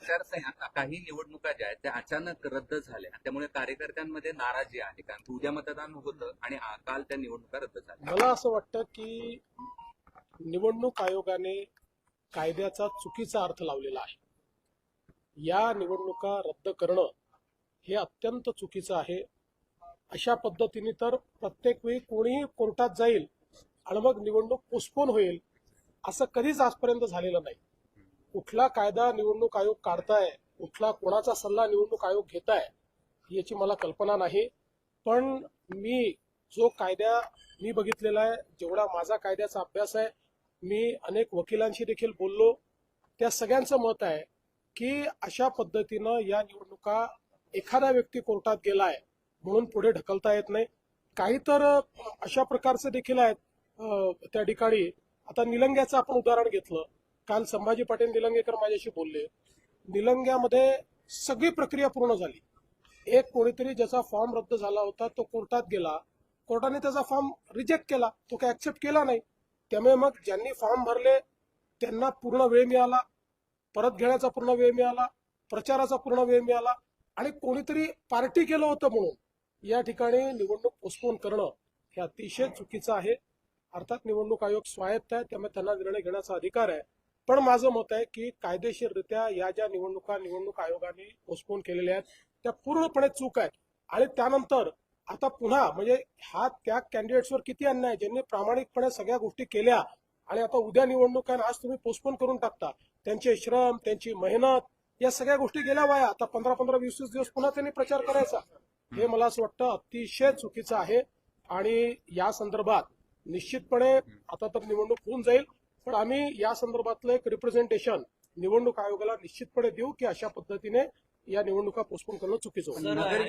आचारसंहिता काही निवडणुका ज्या आहेत त्या अचानक रद्द झाल्या, त्यामुळे कार्यकर्त्यांमध्ये नाराजी आहे. कारण उद्या मतदान होतं आणि काल त्या निवडणुका रद्द झाल्या. मला असं वाटतं की निवडणूक आयोगाने कायद्याचा चुकीचा अर्थ लावलेला आहे. या निवडणुका रद्द करणं हे अत्यंत चुकीचं आहे. अशा पद्धतीने तर प्रत्येक वेळी कोणीही कोर्टात जाईल आणि मग निवडणूक पोस्टपोन होईल असं कधीच आजपर्यंत झालेलं नाही. कुठला कायदा निवडणूक आयोग काढताय, कुठला कोणाचा सल्ला निवडणूक आयोग घेताय याची मला कल्पना नाही. पण मी जो कायदा मी बघितलेला आहे, जेवढा माझा कायद्याचा अभ्यास आहे, मी अनेक वकिलांशी देखील बोललो, त्या सगळ्यांचं मत आहे की अशा पद्धतीनं या निवडणुका एखादा व्यक्ती कोर्टात गेलाय म्हणून पुढे ढकलता येत नाही. काही तर अशा प्रकारचे देखील आहेत त्या ठिकाणी. आता निलंग्याचं आपण उदाहरण घेतलं, काल संभाजी पाटील निलंगेकर माझ्याशी बोलले. निलंग्यामध्ये सगळी प्रक्रिया पूर्ण झाली. एक कोणीतरी ज्याचा फॉर्म रद्द झाला होता तो कोर्टात गेला, कोर्टाने त्याचा फॉर्म रिजेक्ट केला, तो काही ऍक्सेप्ट केला नाही. त्यामुळे मग ज्यांनी फॉर्म भरले त्यांना पूर्ण वेळ मिळाला, परत घेण्याचा पूर्ण वेळ मिळाला, प्रचाराचा पूर्ण वेळ मिळाला. आणि कोणीतरी पार्टी केलं होतं म्हणून या ठिकाणी निवडणूक पोस्टपोन करणं हे अतिशय चुकीचं आहे. अर्थात निवडणूक आयोग स्वायत्त आहे, त्यामुळे त्यांना निर्णय घेण्याचा अधिकार आहे. पण माझं मत आहे की कायदेशीररित्या या ज्या निवडणूक आयोगाने पोस्टपोन केलेल्या आहेत त्या पूर्णपणे चूक आहेत. आणि त्यानंतर आता पुन्हा म्हणजे हा त्या कॅन्डिडेट्सवर किती अन्याय, ज्यांनी प्रामाणिकपणे सगळ्या गोष्टी केल्या आणि आता उद्या निवडणूक आहे आज तुम्ही पोस्टपोन करून टाकता. त्यांचे श्रम, त्यांची मेहनत, या सगळ्या गोष्टी गेल्या वाया. आता 15-20 दिवस पुन्हा त्यांनी प्रचार करायचा. हे मला असं वाटतं अतिशय चुकीचं आहे. आणि या संदर्भात निश्चितपणे आता तर निवडणूक होऊन जाईल, पण आम्ही या संदर्भातलं एक रिप्रेझेंटेशन निवडणूक आयोगाला निश्चितपणे देऊ की अशा पद्धतीने या निवडणुका पोस्टपोन करणं चुकीचं होतं.